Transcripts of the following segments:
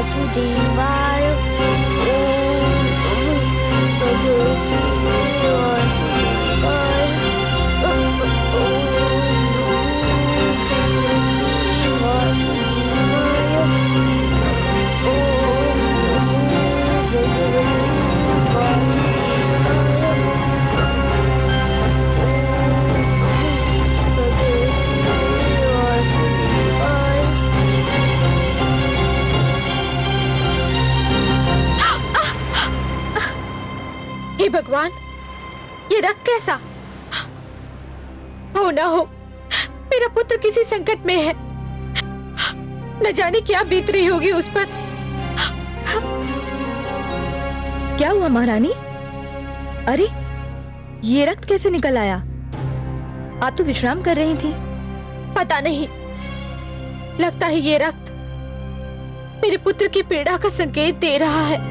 वासुदेवाय। ओम नमो भगवते वासुदेवाय। ओम नमो भगवते वासुदेवाय। ओम नमो भगवते वासुदेवाय। हे भगवान, ये रक्त कैसा? हो ना हो मेरा पुत्र किसी संकट में है। न जाने क्या बीत रही होगी उस पर। क्या हुआ महारानी? अरे ये रक्त कैसे निकल आया? आप तो विश्राम कर रही थी। पता नहीं, लगता है ये रक्त मेरे पुत्र की पीड़ा का संकेत दे रहा है।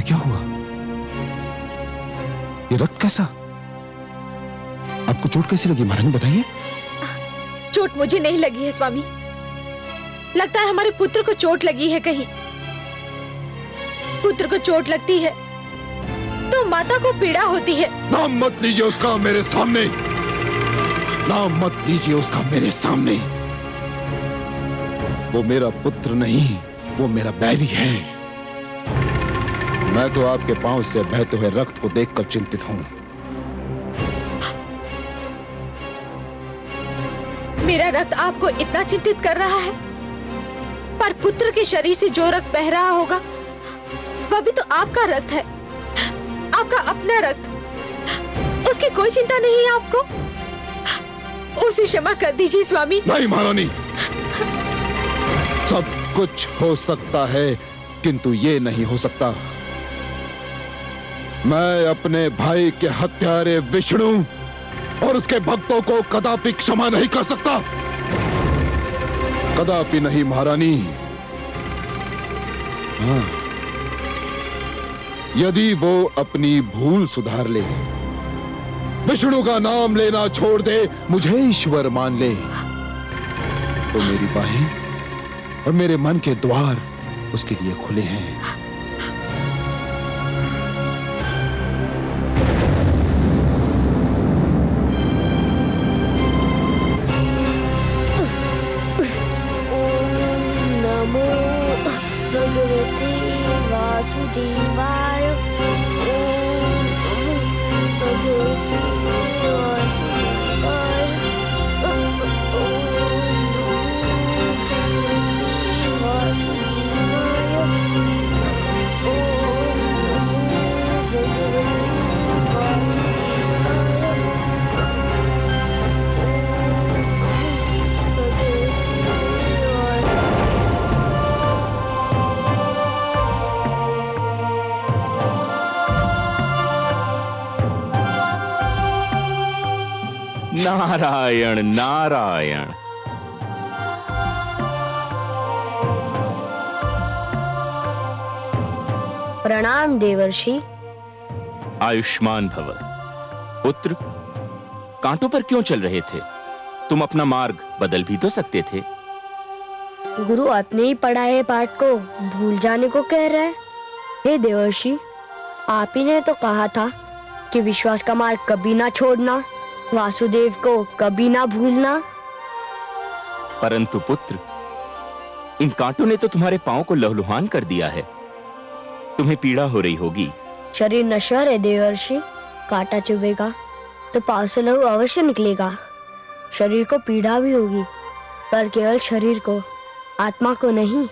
क्या हुआ? ये रक्त कैसा? आपको चोट कैसी लगी महारानी, बताइए। चोट मुझे नहीं लगी है स्वामी, लगता है हमारे पुत्र को चोट लगी है कहीं। पुत्र को चोट लगती है तो माता को पीड़ा होती है। नाम मत लीजिए उसका मेरे सामने, नाम मत लीजिए उसका मेरे सामने। वो मेरा पुत्र नहीं, वो मेरा बैरी है। मैं तो आपके पांव से बहते हुए रक्त को देखकर चिंतित हूं। मेरा रक्त आपको इतना चिंतित कर रहा है, पर पुत्र के शरीर से जो रक्त बह रहा होगा वह भी तो आपका रक्त है, आपका अपना रक्त। उसकी कोई चिंता नहीं है आपको? उसे क्षमा कर दीजिए स्वामी। नहीं महारानी, सब कुछ हो सकता है किंतु ये नहीं हो सकता। मैं अपने भाई के हत्यारे विष्णु और उसके भक्तों को कदापि क्षमा नहीं कर सकता, कदापि नहीं महारानी। हाँ, यदि वो अपनी भूल सुधार ले, विष्णु का नाम लेना छोड़ दे, मुझे ईश्वर मान ले, तो मेरी बाहें और मेरे मन के द्वार उसके लिए खुले हैं। भगवते वासुदेवाय। ओम नमो भगवते वासुदेवाय। ओम नमो भगवते वासुदेवाय। ओम नमो भगवते नारायण नारायण। प्रणाम देवर्षि। आयुष्मान भव। पुत्र, कांटों पर क्यों चल रहे थे? तुम अपना मार्ग बदल भी तो सकते थे। गुरु अपने ही पढ़ाए पाठ को भूल जाने को कह रहे हैं। हे देवर्षि, आप ही ने तो कहा था कि विश्वास का मार्ग कभी ना छोड़ना, वासुदेव को कभी ना भूलना। परंतु पुत्र, इन कांटों ने तो तुम्हारे पांव को लहूलुहान कर दिया है, तुम्हें पीड़ा हो रही होगी। शरीर नश्वर है देवर्षि, कांटा चुभेगा। तो पाँव से लहू अवश्य निकलेगा। शरीर को पीड़ा भी होगी, पर केवल शरीर को, आत्मा को नहीं।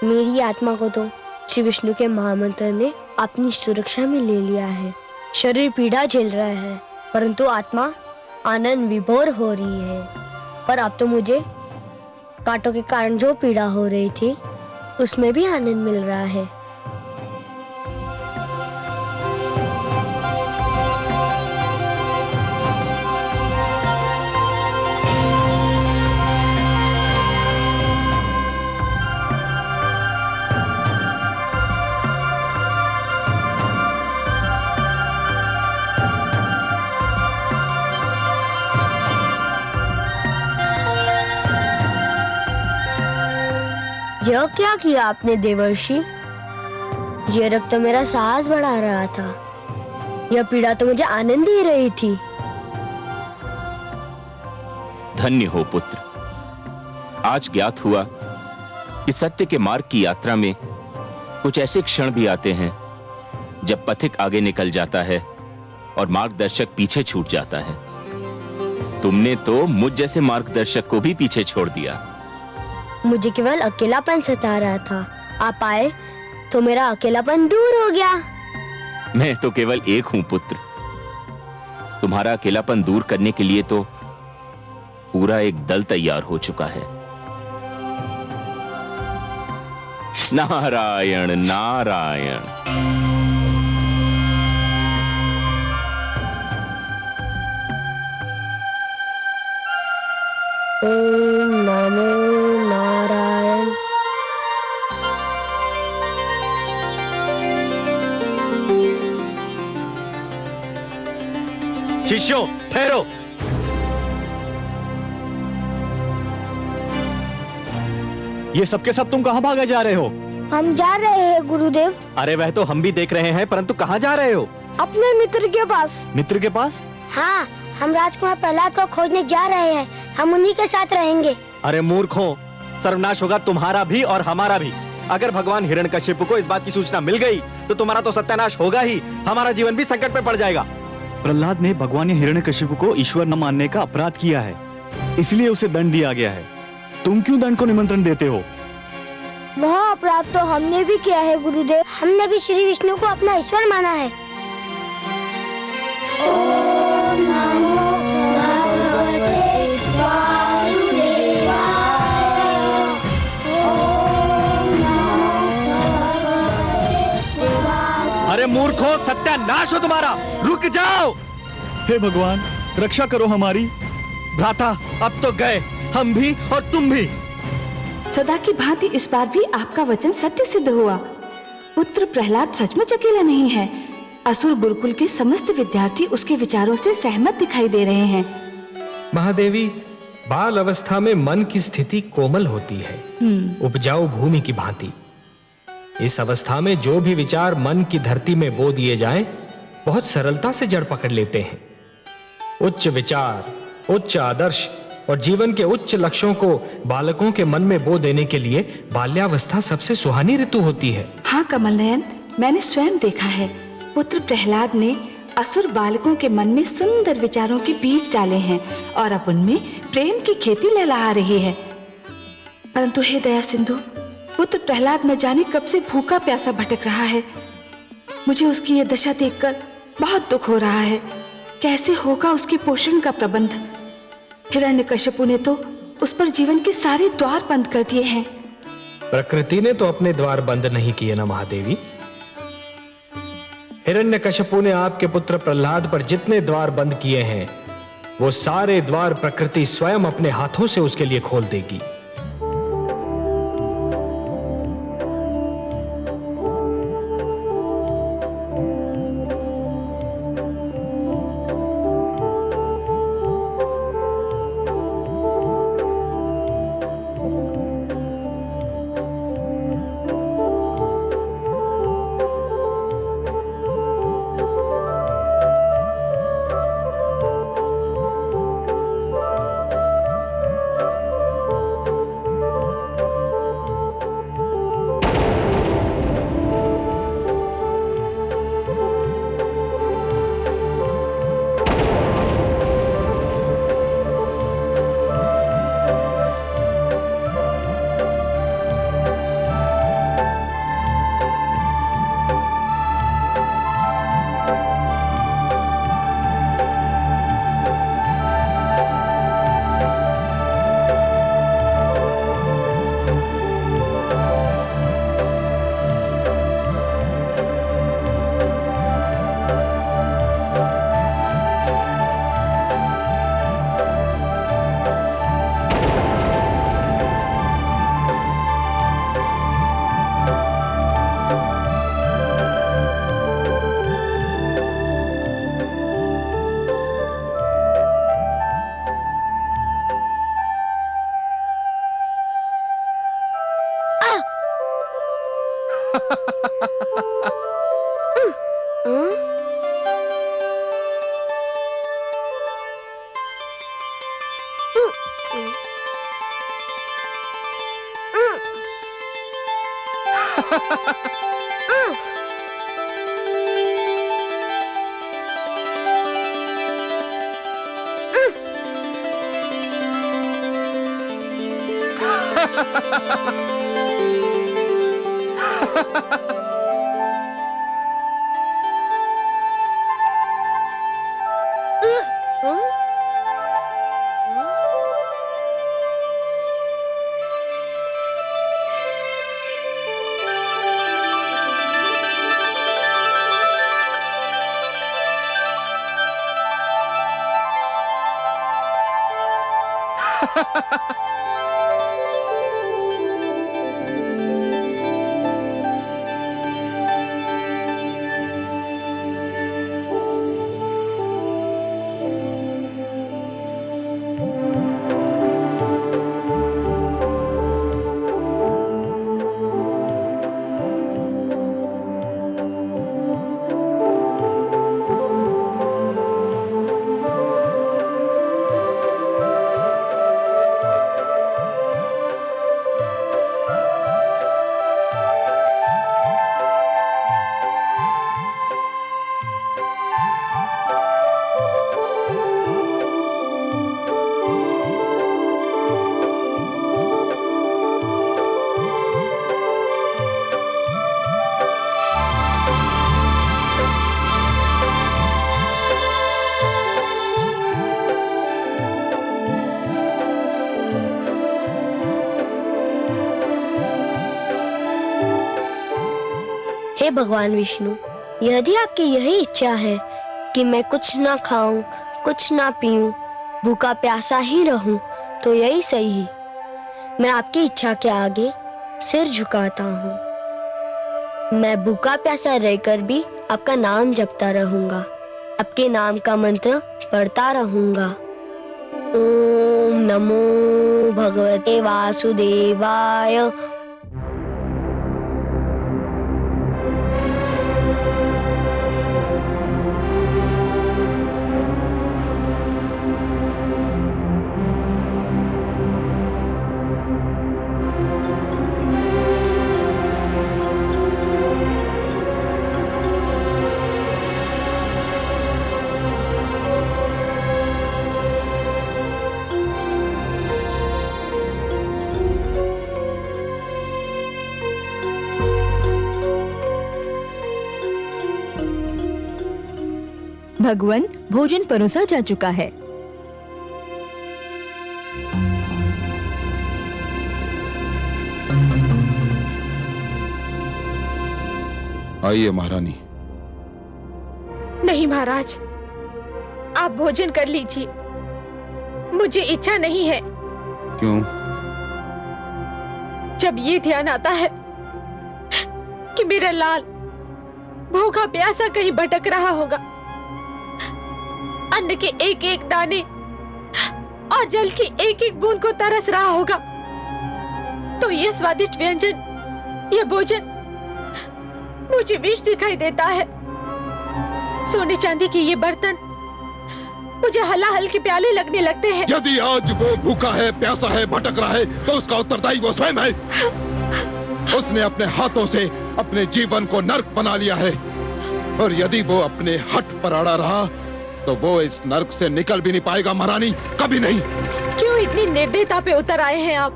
मेरी आत्मा को तो श्री विष्णु के महामंत्र ने अपनी सुरक्षा में ले लिया है। शरीर पीड़ा झेल रहा है, परंतु आत्मा आनंद विभोर हो रही है। पर अब तो मुझे कांटों के कारण जो पीड़ा हो रही थी, उसमें भी आनंद मिल रहा है। यह क्या किया आपने देवर्षि? यह रक्त तो मेरा साहस बढ़ा रहा था, यह पीड़ा तो मुझे आनंद दे रही थी। धन्य हो पुत्र। आज ज्ञात हुआ कि सत्य के मार्ग की यात्रा में कुछ ऐसे क्षण भी आते हैं जब पथिक आगे निकल जाता है और मार्गदर्शक पीछे छूट जाता है। तुमने तो मुझ जैसे मार्गदर्शक को भी पीछे छोड़ दिया। मुझे केवल अकेलापन सता रहा था, आप आए तो मेरा अकेलापन दूर हो गया। मैं तो केवल एक हूं पुत्र। तुम्हारा अकेलापन दूर करने के लिए तो पूरा एक दल तैयार हो चुका है। नारायण नारायण। ओम नमो नारायण। शिष्यों ठहरो। ये सबके सब तुम कहाँ भागे जा रहे हो? हम जा रहे हैं गुरुदेव, अरे वह तो हम भी देख रहे हैं, परंतु कहाँ जा रहे हो? अपने मित्र के पास। मित्र के पास? हाँ, हम राजकुमार प्रहलाद को खोजने जा रहे हैं। हम उन्हीं के साथ रहेंगे। अरे मूर्खों, सर्वनाश होगा तुम्हारा भी और हमारा भी। अगर भगवान हिरण्यकशिपु को इस बात की सूचना मिल गई तो तुम्हारा तो सत्यानाश होगा ही, हमारा जीवन भी संकट में पड़ जाएगा। प्रहलाद ने भगवान हिरण्यकशिपु को ईश्वर न मानने का अपराध किया है, इसलिए उसे दंड दिया गया है। तुम क्यों दंड को निमंत्रण देते हो? वह अपराध तो हमने भी किया है गुरुदेव। हमने भी श्री विष्णु को अपना ईश्वर माना है। ओम नमो भगवते वासुदेवाय। ओम नमो भगवते वासुदेवाय। अरे मूर्खों, सत्यानाश हो तुम्हारा, रुक जाओ। हे भगवान, रक्षा करो हमारी। भ्राता अब तो गए, हम भी और तुम भी। सदा की भांति इस बार भी आपका वचन सत्य सिद्ध हुआ। पुत्र प्रहलाद सचमुच अकेला नहीं है। असुर गुरुकुल के समस्त विद्यार्थी उसके विचारों से सहमत दिखाई दे रहे हैं। महादेवी, बाल अवस्था में मन की स्थिति कोमल होती है, उपजाऊ भूमि की भांति। इस अवस्था में जो भी विचार मन की धरती में बो दिए जाएं, बहुत सरलता से जड़ पकड़ लेते हैं। उच्च विचार, उच्च आदर्श और जीवन के उच्च लक्ष्यों को बालकों के मन में बो देने के लिए बाल्यावस्था सबसे सुहानी ऋतु होती है। हाँ कमल नयन, मैंने स्वयं देखा है। पुत्र प्रहलाद ने असुर बालकों के मन में सुंदर विचारों के बीज डाले हैं और अब उनमें प्रेम की खेती लहलहा रही है। परंतु हे दया सिंधु, पुत्र प्रहलाद न जाने कब से भूखा प्यासा भटक रहा है। मुझे उसकी यह दशा देखकर बहुत दुख हो रहा है। कैसे होगा उसके पोषण का प्रबंध? हिरण्यकशिपु ने तो उस पर जीवन के सारे द्वार बंद कर दिए हैं। प्रकृति ने तो अपने द्वार बंद नहीं किए ना महादेवी। हिरण्यकशिपु ने आपके पुत्र प्रहलाद पर जितने द्वार बंद किए हैं, वो सारे द्वार प्रकृति स्वयं अपने हाथों से उसके लिए खोल देगी। हे भगवान विष्णु, यदि आपकी यही इच्छा है कि मैं कुछ ना खाऊं, कुछ ना पीऊं, भूखा प्यासा ही रहूं, तो यही सही। मैं आपकी इच्छा के आगे सिर झुकाता हूँ। मैं भूखा प्यासा रहकर भी आपका नाम जपता रहूंगा, आपके नाम का मंत्र पढ़ता रहूंगा। ओम नमो भगवते वासुदेवाय। भगवान, भोजन परोसा जा चुका है। आइए महारानी। नहीं महाराज, आप भोजन कर लीजिए, मुझे इच्छा नहीं है। क्यों? जब ये ध्यान आता है कि मेरा लाल भूखा प्यासा कहीं भटक रहा होगा, अन्न के एक एक दाने और जल की एक एक बूंद को तरस रहा होगा, तो ये स्वादिष्ट व्यंजन, ये भोजन मुझे विष दिखाई देता है। सोने चांदी के ये बर्तन मुझे हलाहल के प्याले लगने लगते हैं। यदि आज वो भूखा है, प्यासा है, भटक रहा है, तो उसका उत्तरदायी वो स्वयं है। उसने अपने हाथों से अपने जीवन को नर्क बना लिया है, और यदि वो अपने हठ पर अड़ा रहा तो वो इस नर्क से निकल भी नहीं पाएगा महारानी, कभी नहीं। क्यों इतनी निर्दयता पे उतर आए हैं आप?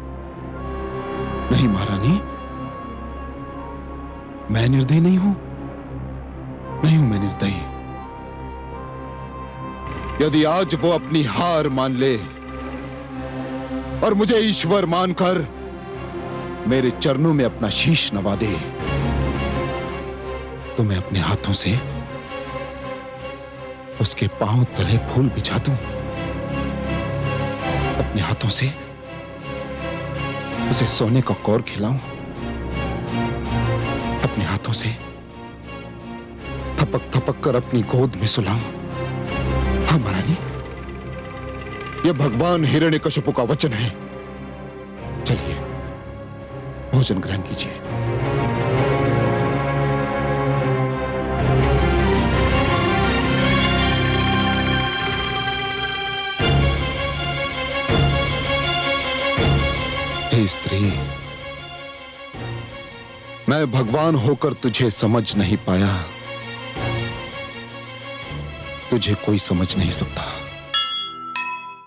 नहीं महारानी, मैं निर्दयी नहीं हूं, नहीं हूं मैं निर्दयी। यदि आज वो अपनी हार मान ले और मुझे ईश्वर मानकर मेरे चरणों में अपना शीश नवा दे, तो मैं अपने हाथों से उसके पांव तले फूल बिछा दूं, अपने हाथों से उसे सोने का कौर खिलाऊं, अपने हाथों से थपक थपक कर अपनी गोद में सुलाऊं। हाँ महारानी, यह भगवान हिरण्यकशिपु का वचन है। चलिए भोजन ग्रहण कीजिए। हे स्त्री, मैं भगवान होकर तुझे समझ नहीं पाया, तुझे कोई समझ नहीं सकता।